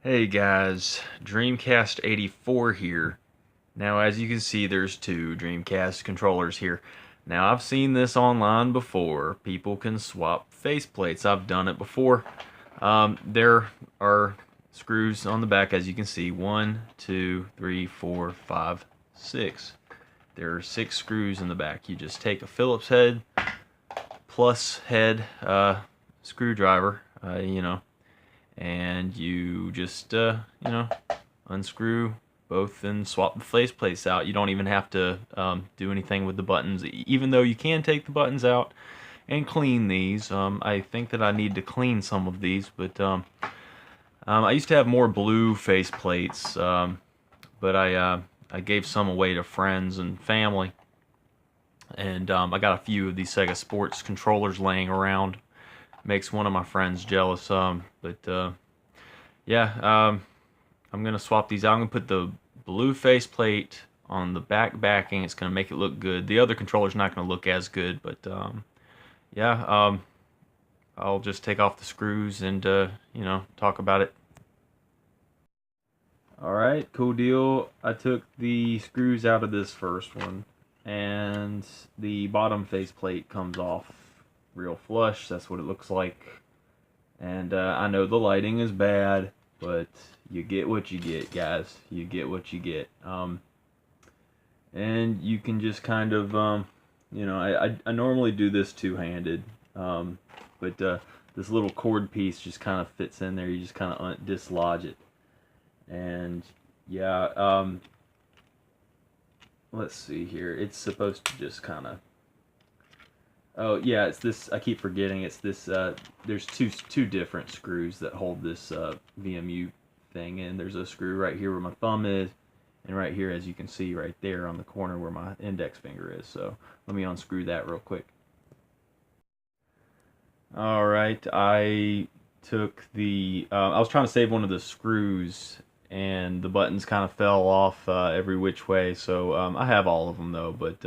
Hey guys, Dreamcast 84 here. Now as you can see there's two Dreamcast controllers here. Now I've seen this online before. People can swap faceplates. I've done it before. There are screws on the back as you can see. 1, 2, 3, 4, 5, 6. There are 6 screws in the back. You just take a Phillips head plus head screwdriver, and you just unscrew both and swap the faceplates out. You don't even have to do anything with the buttons, even though you can take the buttons out and clean these. I think that I need to clean some of these, but I used to have more blue faceplates, but I gave some away to friends and family, and I got a few of these Sega Sports controllers laying around. Makes one of my friends jealous, but yeah, I'm gonna swap these out. I'm gonna put the blue faceplate on the back backing. It's gonna make it look good. The other controller's not gonna look as good, but yeah, I'll just take off the screws and talk about it. Alright, cool deal. I took the screws out of this first one, and the bottom faceplate comes off real flush. That's what it looks like. And I know the lighting is bad, but you get what you get, guys. You get what you get. And you can just kind of, I normally do this two-handed, but this little cord piece just kind of fits in there. You just kind of dislodge it. And yeah, let's see here. It's supposed to just kind of. Oh yeah, it's this. I keep forgetting. It's this. There's two different screws that hold this VMU thing in. There's a screw right here where my thumb is, and right here, as you can see, right there on the corner where my index finger is. So let me unscrew that real quick. All right, I took the. I was trying to save one of the screws, and the buttons kind of fell off every which way. So I have all of them though. But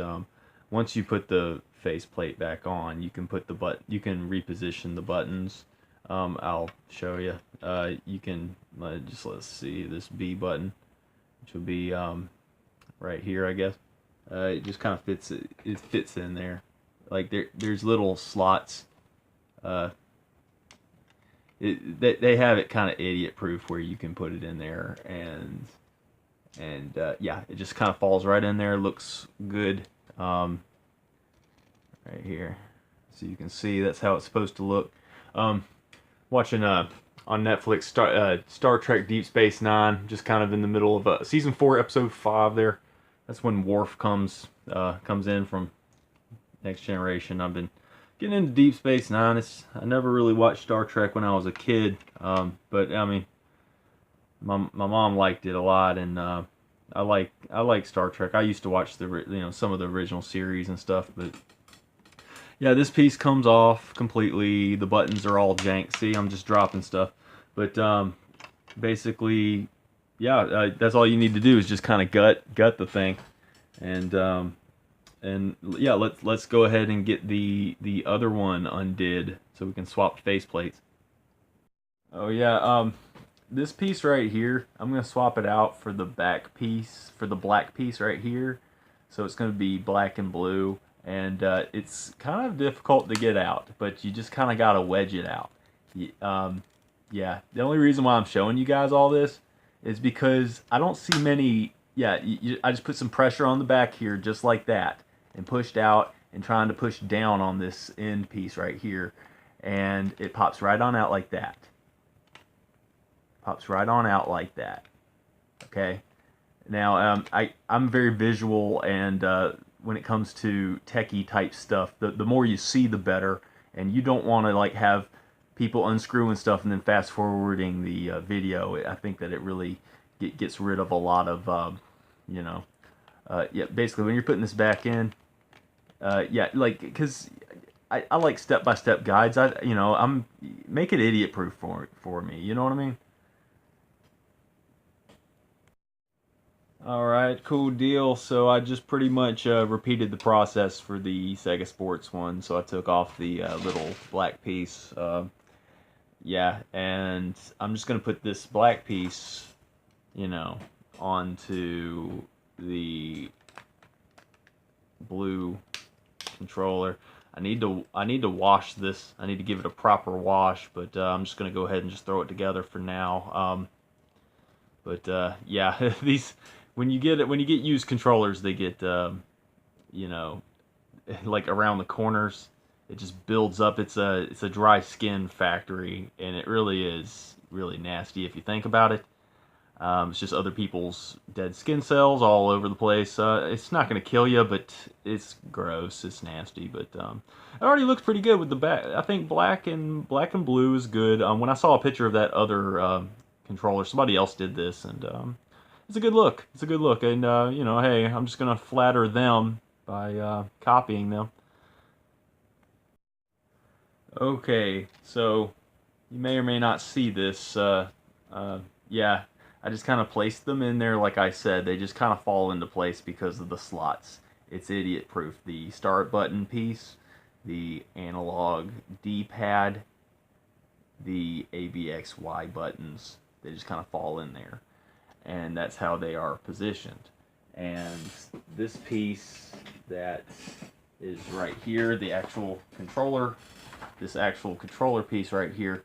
once you put the faceplate back on, you can put the you can reposition the buttons. I'll show you. You can let's see this B button, which will be right here, I guess. It just kind of fits. It fits in there. Like there's little slots. Uh, they have it kind of idiot proof where you can put it in there, and yeah, it just kind of falls right in there. Looks good. Right here, so you can see that's how it's supposed to look. Watching on Netflix Star Trek Deep Space Nine, just kind of in the middle of season 4 episode 5 there. That's when Worf comes in from Next Generation. I've been getting into Deep Space Nine. I never really watched Star Trek when I was a kid, but I mean, my mom liked it a lot, and I like Star Trek. I used to watch some of the original series and stuff, but yeah, this piece comes off completely. The buttons are all jank. See, I'm just dropping stuff, but basically, yeah, that's all you need to do is just kind of gut the thing, and yeah, let's go ahead and get the other one undid so we can swap faceplates. Oh yeah, this piece right here, I'm gonna swap it out for the back piece, for the black piece right here. So it's gonna be black and blue, and it's kind of difficult to get out, but you just kind of gotta wedge it out. Yeah, the only reason why I'm showing you guys all this is because I don't see many. Yeah, I just put some pressure on the back here, just like that, and pushed out, and trying to push down on this end piece right here, and it pops right on out like that. Pops right on out like that. Okay. Now I'm very visual, and when it comes to techie type stuff, the more you see, the better. And you don't want to like have people unscrewing stuff and then fast forwarding the video. I think that it really gets rid of a lot of yeah. Basically, when you're putting this back in, yeah, like because I like step by step guides. I'm make it idiot proof for me. You know what I mean? Alright, cool deal. So I just pretty much repeated the process for the Sega Sports one. So I took off the little black piece, yeah, and I'm just gonna put this black piece, you know, onto the blue controller. I need to wash this. I need to give it a proper wash, but I'm just gonna go ahead and just throw it together for now. Yeah, these when you get used controllers, they get you know, like around the corners. It just builds up. It's a dry skin factory, and it really is really nasty if you think about it. It's just other people's dead skin cells all over the place. It's not going to kill you, but it's gross. It's nasty, but it already looks pretty good with the back. I think black and blue is good. When I saw a picture of that other controller, somebody else did this, and it's a good look. It's a good look, and you know, hey, I'm just gonna flatter them by copying them. Okay, so you may or may not see this. Yeah, I just kind of placed them in there like I said. They just kind of fall into place because of the slots. It's idiot proof. The start button piece, the analog D-pad, the ABXY buttons, they just kind of fall in there. And that's how they are positioned. And this piece that is right here, the actual controller, this actual controller piece right here,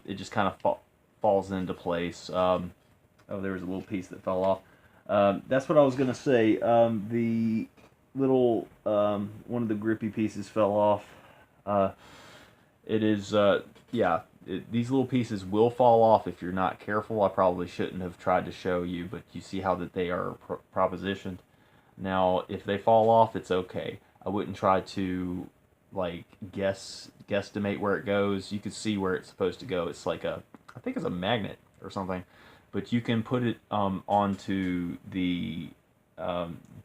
it just kind of falls into place. Oh, there was a little piece that fell off. That's what I was going to say. The little, one of the grippy pieces fell off. It is, yeah, these little pieces will fall off if you're not careful. I probably shouldn't have tried to show you, but you see how that they are propositioned. Now, if they fall off, it's okay. I wouldn't try to like guesstimate where it goes. You can see where it's supposed to go. It's like I think it's a magnet or something, but you can put it onto the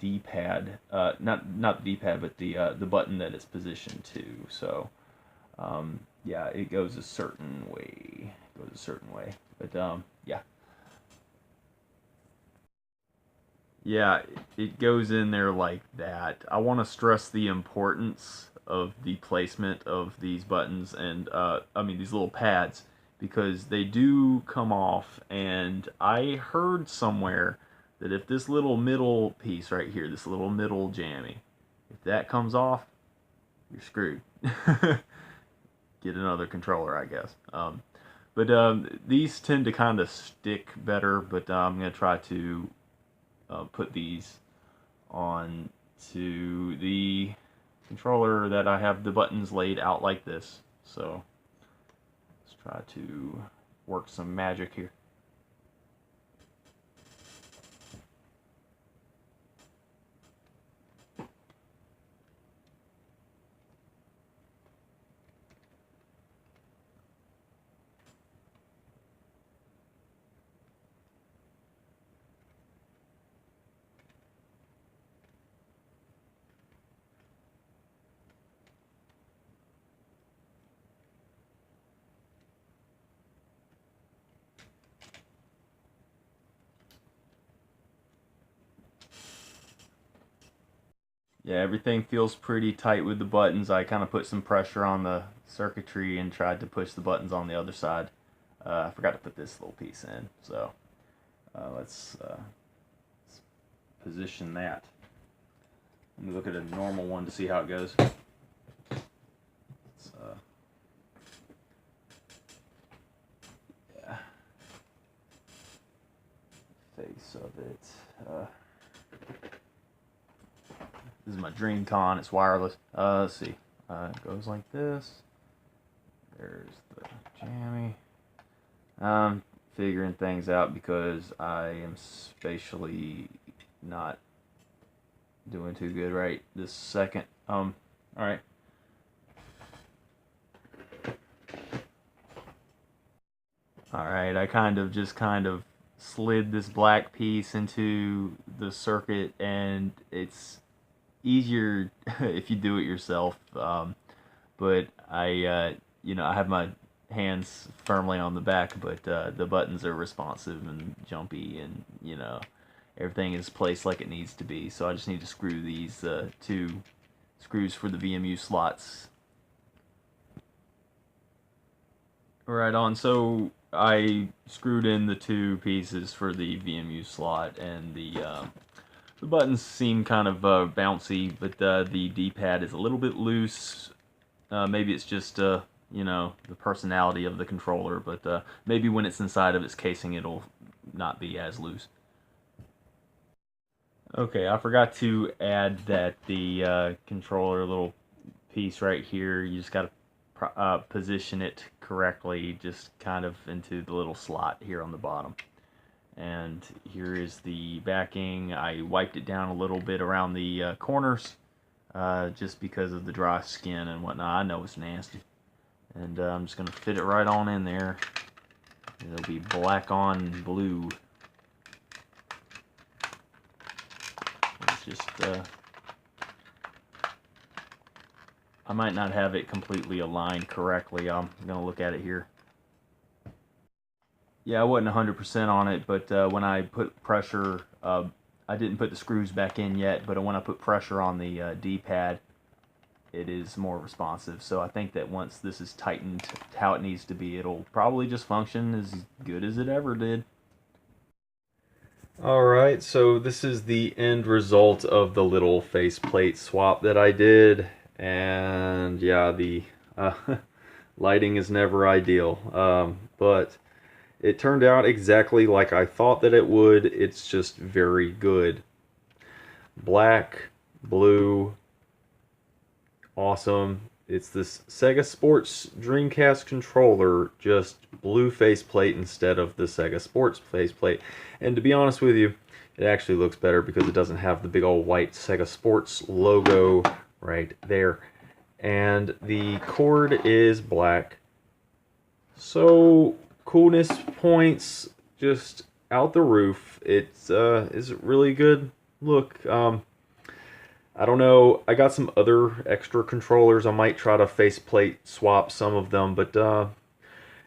D-pad, not the D-pad, but the button that it's positioned to. So yeah, it goes a certain way. It goes a certain way, but yeah. Yeah, it goes in there like that. I want to stress the importance of the placement of these buttons and I mean these little pads because they do come off, and I heard somewhere that if this little middle piece right here, this little middle jammy, if that comes off, you're screwed. Get another controller, I guess. But these tend to kind of stick better, but I'm going to try to put these on to the controller that I have the buttons laid out like this. So let's try to work some magic here. Yeah, everything feels pretty tight with the buttons. I kind of put some pressure on the circuitry and tried to push the buttons on the other side. I forgot to put this little piece in, so let's position that. Let me look at a normal one to see how it goes. Yeah, face of it. This is my Dreamcast. It's wireless. Let's see. It goes like this. There's the jammy. Figuring things out because I am spatially not doing too good right this second. All right. All right. I kind of slid this black piece into the circuit, and it's easier if you do it yourself. But you know, I have my hands firmly on the back, but the buttons are responsive and jumpy, and you know, everything is placed like it needs to be. So I just need to screw these two screws for the VMU slots Right on. So I screwed in the two pieces for the VMU slot, and the buttons seem kind of bouncy, but the D-pad is a little bit loose. Maybe it's just you know, the personality of the controller, but maybe when it's inside of its casing, it'll not be as loose. Okay, I forgot to add that the controller little piece right here, you just got to position it correctly, just kind of into the little slot here on the bottom. And here is the backing. I wiped it down a little bit around the corners, just because of the dry skin and whatnot. I know it's nasty. And I'm just going to fit it right on in there. It'll be black on blue. It's just, I might not have it completely aligned correctly. I'm going to look at it here. Yeah, I wasn't 100% on it, but when I put pressure, I didn't put the screws back in yet, but when I put pressure on the D-pad, it is more responsive. So I think that once this is tightened how it needs to be, it'll probably just function as good as it ever did. Alright, so this is the end result of the little faceplate swap that I did. And yeah, the lighting is never ideal, but it turned out exactly like I thought that it would. It's just very good. Black, blue, awesome. It's this Sega Sports Dreamcast controller, just blue faceplate instead of the Sega Sports faceplate. And to be honest with you, it actually looks better because it doesn't have the big old white Sega Sports logo right there. And the cord is black. So coolness points just out the roof. It's is a really good look. I don't know. I got some other extra controllers. I might try to faceplate swap some of them, but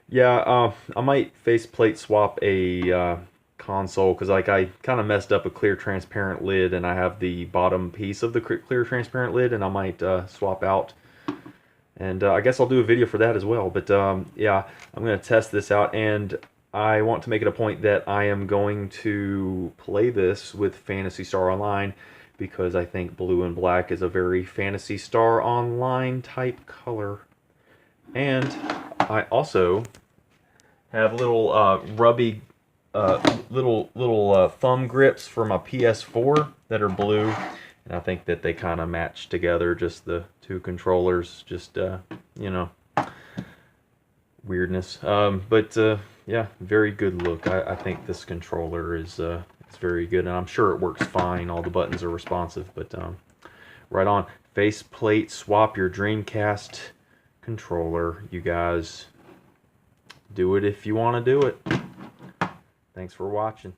yeah, I might faceplate swap a console because like I kind of messed up a clear transparent lid, and I have the bottom piece of the clear transparent lid, and I might swap out. And I guess I'll do a video for that as well. But yeah, I'm going to test this out, and I want to make it a point that I am going to play this with Phantasy Star Online, because I think blue and black is a very Phantasy Star Online type color. And I also have little rubby little thumb grips for my PS4 that are blue, and I think that they kind of match together, just the two controllers, just you know, weirdness. But yeah, very good look. I think this controller is it's very good, and I'm sure it works fine. All the buttons are responsive, but right on. Faceplate swap your Dreamcast controller, you guys. Do it if you want to do it. Thanks for watching.